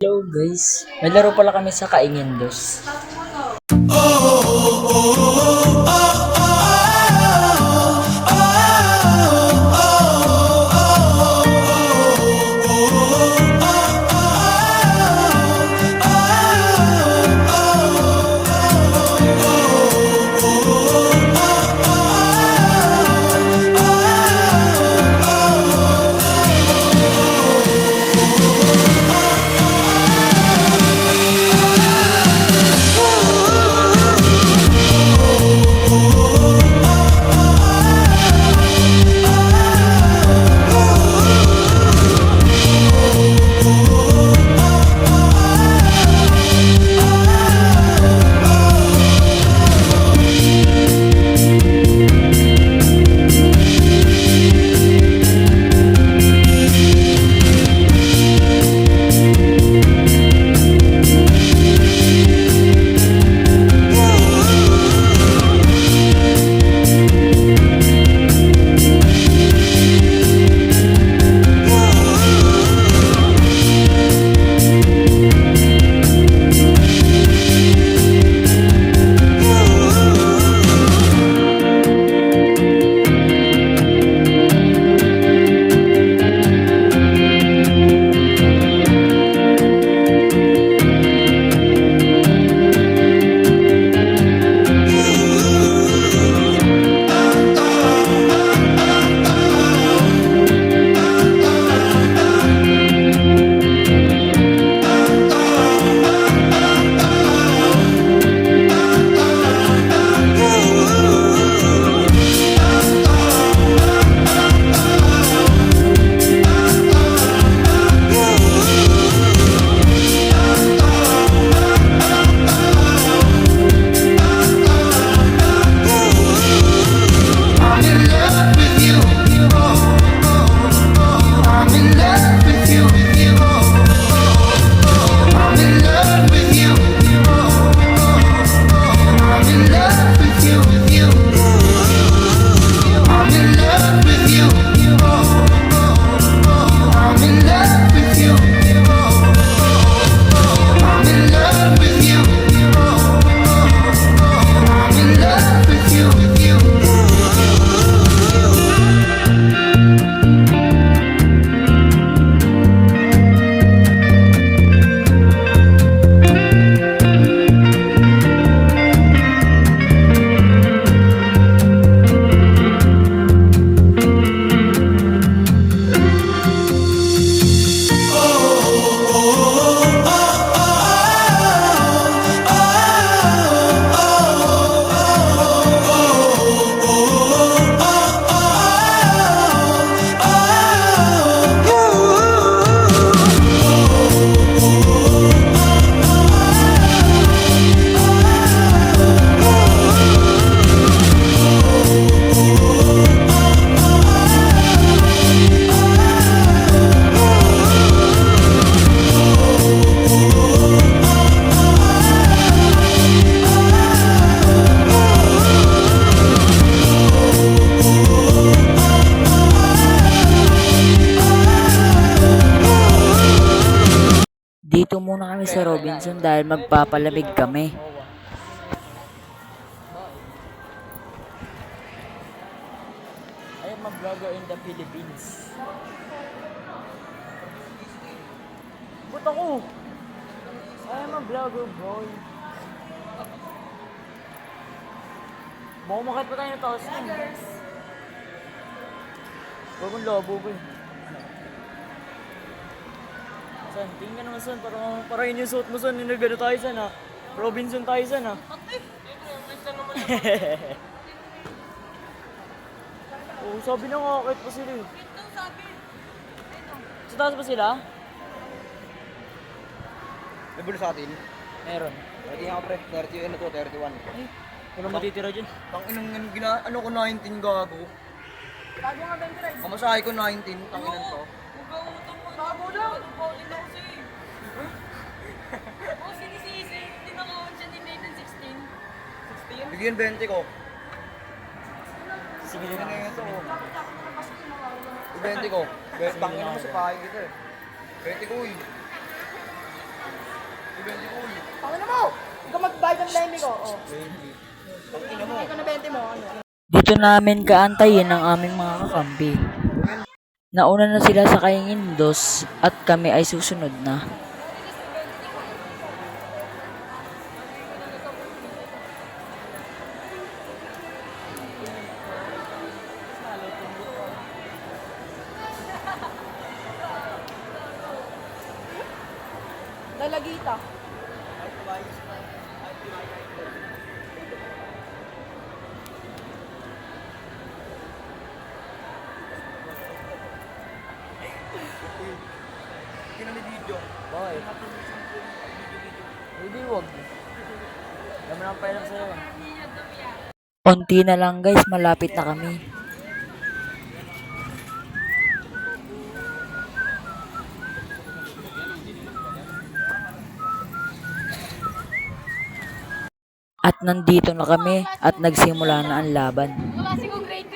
Hello guys, may laro pala kami sa Kaingendos. Dito muna kami sa Robinson dahil magpapalamig kami. I am a vlogger in the Philippines. Ba't ako? I am a vlogger, boy. Baka makit pa tayo na taas yun. Bagong labo ko eh. San, tingin ka naman San, para yun yung suot mo San, nagano tayo San ha. Robinson tayo San ha. Oo, sabi na nga, kahit pa sila eh. Sa taas pa sila? May bulo sa atin. Meron. Pwede nga pre, 30 ano to, 31. Ay, wala matitira dyan. Tang inang ano ko 19 gago. Bago nga ba yung drive? Pamasahe ko 19, tang inan to. Bago lang! Bawalin ako sa'yo oh, sinisisi. Hindi na ako siya din 1916. 16? Bigyan 20 ko. Sige Ano na. ito ko? 20 ko. Tang ina mo sa pahay kita eh. 20 ko eh. itong lemmy ko. Oh. Ito na 20 mo. Ano? Dito namin kaantayin ang aming mga kakampi. Nauna na sila sa Kaingindos at kami ay susunod na. Dalagita. Bakit? Hindi, wag. Dami na ang pailang sa'yo. Unti na lang guys, malapit na kami. At nandito na kami at nagsimula na ang laban. Klase ko grade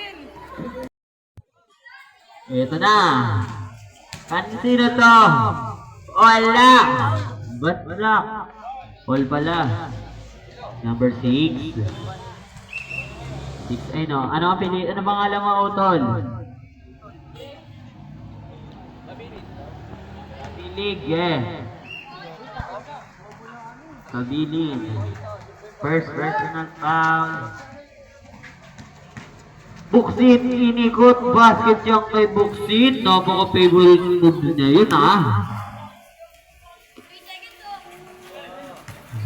10. Ito na. Sino to? Wala. Ba't wala? All pala. Number 6. 6 ay no. Ano ang pili? Ano pangalan mo, Utol? Kabilig eh. Kabilig. First personal foul. Buksit, inikot, basket yung kay Buksit. Napaka-favorite move na yun, ah.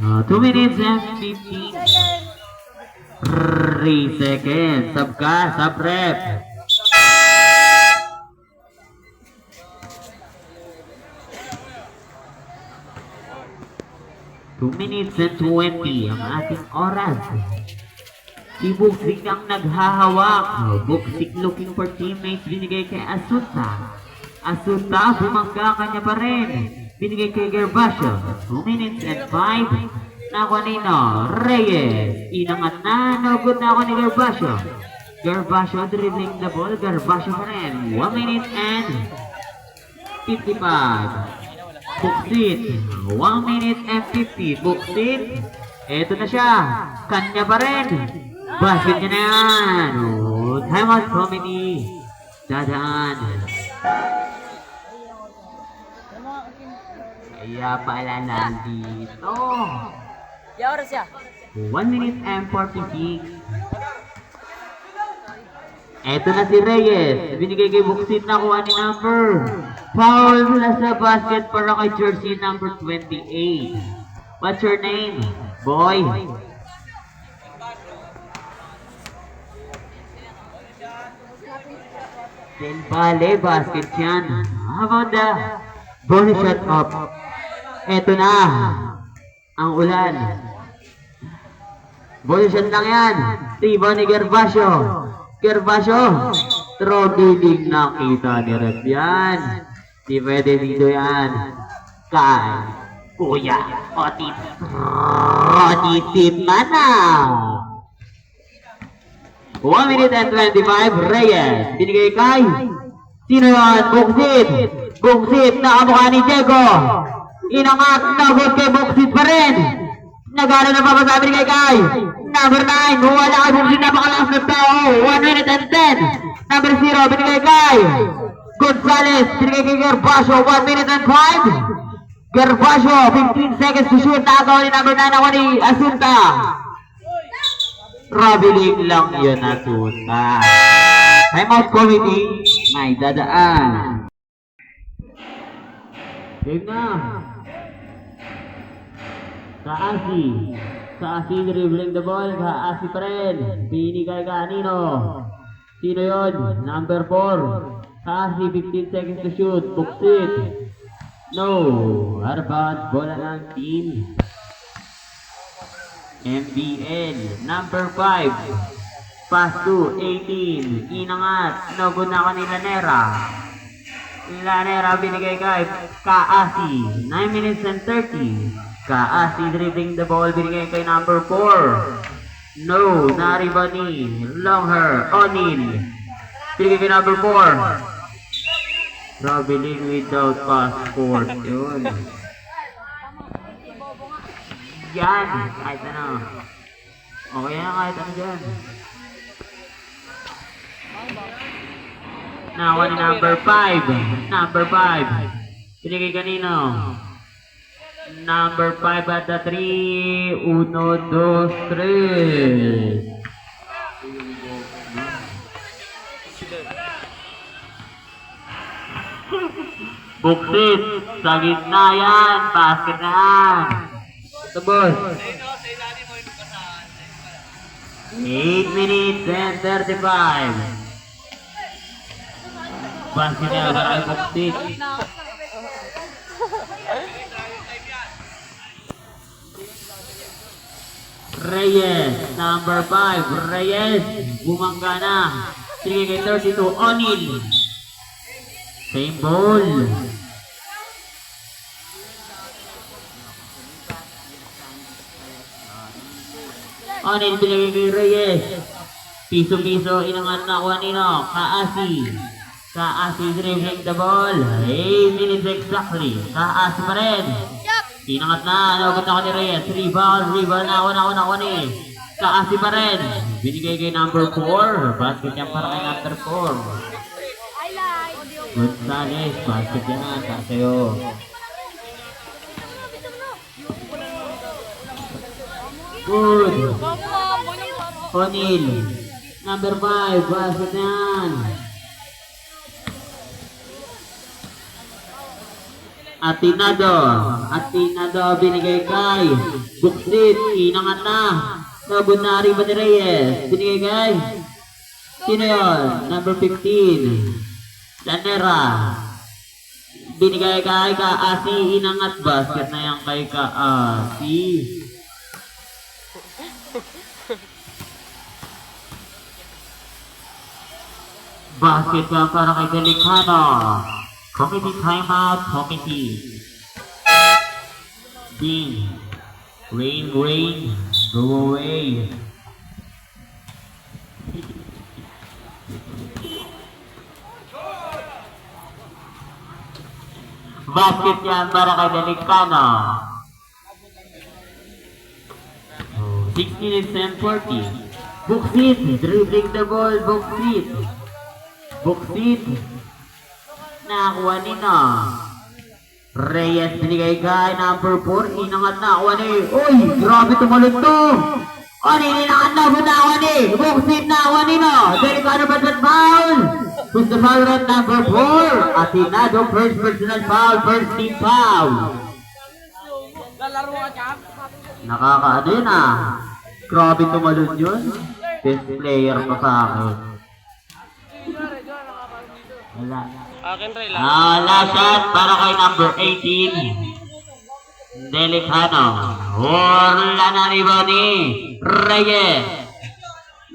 2 minutes and 15. 3 seconds. Sub ka, sub rep. Two minutes and 20 ang ating oras. Si Buksik ang naghahawak. Buksik looking for teammates. Binigay kay Asuta. Asuta, bumangga kanya pa rin. Binigay kay Gervasio. 2 minutes and 5. Nakuha nino. Reyes. Inangat na. No good na ako ni Gervasio. Gervasio dribbling the ball. Gervasio pa rin. 1 minute and 55. Buksit. 1 minute and 50. Buksit. Eto na siya. Kanya pa rin. Basket niya na yan. Oh, timeout committee. Dadaan. Kaya pala nandito. Ya, oras ya. 1 minute and 46. Eto na si Reyes. Binigay kay Buksit na kuha ni number. Foul mula sa basket para kay jersey number 28. What's your name, boy? Del Valle, basket yan. How about the bonus shot up? Eto na. Ang ulan. Bonus shot lang yan. Tiba ni Gervasio. Gervasio. Trogiling nakita ni Rep yan. Di pwede dito yan. Kay Kuya Otis. Otis mana. 1 minute and 25, Reyes. Binigay kay sino yun? Buksit. Buksit na kamukha ni Diego. Inangat, nagot kay Buksit pa rin. Nagano na papasabi ni kay number 9, wala kay Buksit, napakalakas na tao. 1 minute and 10. Number 0, binigay kay Gonzales. Binigay kay Gervasio, 1 minute and 5. Gervasio, 15 seconds to shoot. Nakagawa ni number 9 ako ni Asunta. Traveling lang yun, Asunta. Timeout committee, may dadaan. Game na. Kaasi. Kaasi dribbling the ball. Kaasi pa rin. Binigay kanino. Sino yun? Number 4. Kaasi, 15 seconds to shoot. Buksit. No. Harbad. Bola ng team. MBL. Number 5. Pass to 18. Inangat. No good na ako ni Lanera. Lanera binigay kay Kaasi. 9 minutes and 30. Kaasi dribbling the ball. Binigay kay number 4. No. Naribani. Longher. O'Neal. Binigay kay number 4. Traveling without passport. Yun. Yan, kahit ano. Okay na kahit ano dyan. Nakuha ni number 5. Number 5. Pinigay kanino? Number 5 at the 3. 1, 2, 3. Buksit, sa gitna yan, basket na yan. Ito boss. 8 minutes and 35. Basket na yan, ay buksit. Reyes, number 5, Reyes, bumangga na. Sige kay 32, Onil. Same ball. Onil, pinagay kay Reyes. Piso-piso, inangat na kuha nino. Kaasi. Kaasi dribbling the ball. 8 minutes exactly. Kaasi pa rin. Inangat na, nagot na ko ni Reyes. Rebound na ako ni. Kaasi pa rin. Binigay kay number 4. Basket yan para kay number 4. Gonzales, basket yan. Sa'yo. Good. O'Neal. Number 5, basket yan. Atinado, binigay kay Buksit, inangat na. Nabunari ba ni Reyes? Binigay kay sino yun? Number 15. Lanera. Binigay kay Kaasi, inangat. Basket na yan kay Kaasi. Basket yan para kay Delicano. Committee timeout, committee. Ding. Rain, go away. Basket yan para kay Delicano. 6 minutes and 40. Buksit, dribbling the ball, Buksit. Nakakuha nino. Reyes, binigay kay number 4. Inangat na kuha ni. Uy, grabe tumalon to. Inangat na, bunawa ni. Buksit na kuha nino. Delicano ba dyan foul? Who's the foul at number 4? Atinado, first personal foul, first team foul. Nakakaano yun ah. Grabe tumalon yun. Best player pa sa akin. Wala. Last shot para kay number 18. Delicano. Wala na rebound ni Reyes.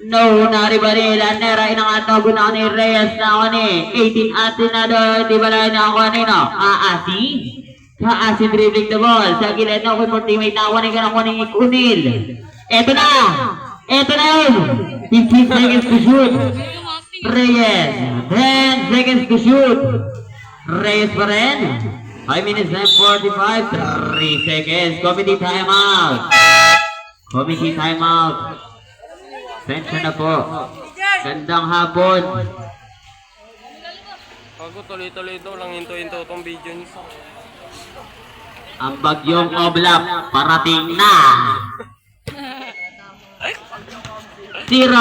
No, nariba ni Lanera. Inangat na guna ni Reyes na ako ni 18 Atinado. Di ba lang na ako nino? Kaasi dribbling the ball. Sa gilid na ako yung teammate na ako ni Unil. Eto na yun. 15 seconds to shoot. Reyes, 10 seconds to shoot. Reyes pa rin. 5 minutes and 45, 3 seconds. Committee timeout. Pension na po. Gandang hapon. Ako tuloy-tuloy ito lang hinto-hinto itong video niyo. Ang bagyong Oblap parating na. 0.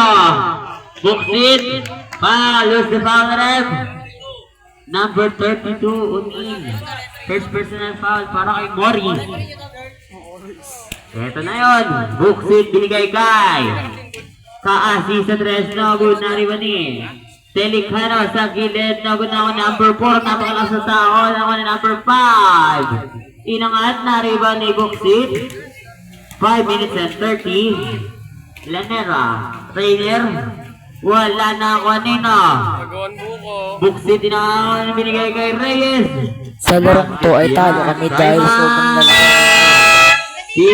Buksit. Lose the foul ref. Number 32, Unil. First personal foul para kay Mori. Ito na yun. Buksit binigay kay Kaasi sa tres. No good na riba ni Delicano sa gilid. No good na ako number 4. Napakalas sa tao. Ako na number 5. Inangat na riba ni Buksit. 5 minutes and 30. Lanera, Rainer, wala na ako nino. Magawan buko. Buksit na binigay kay Reyes. Sa larong to ay talo kami dahil sobrang lalaki. Si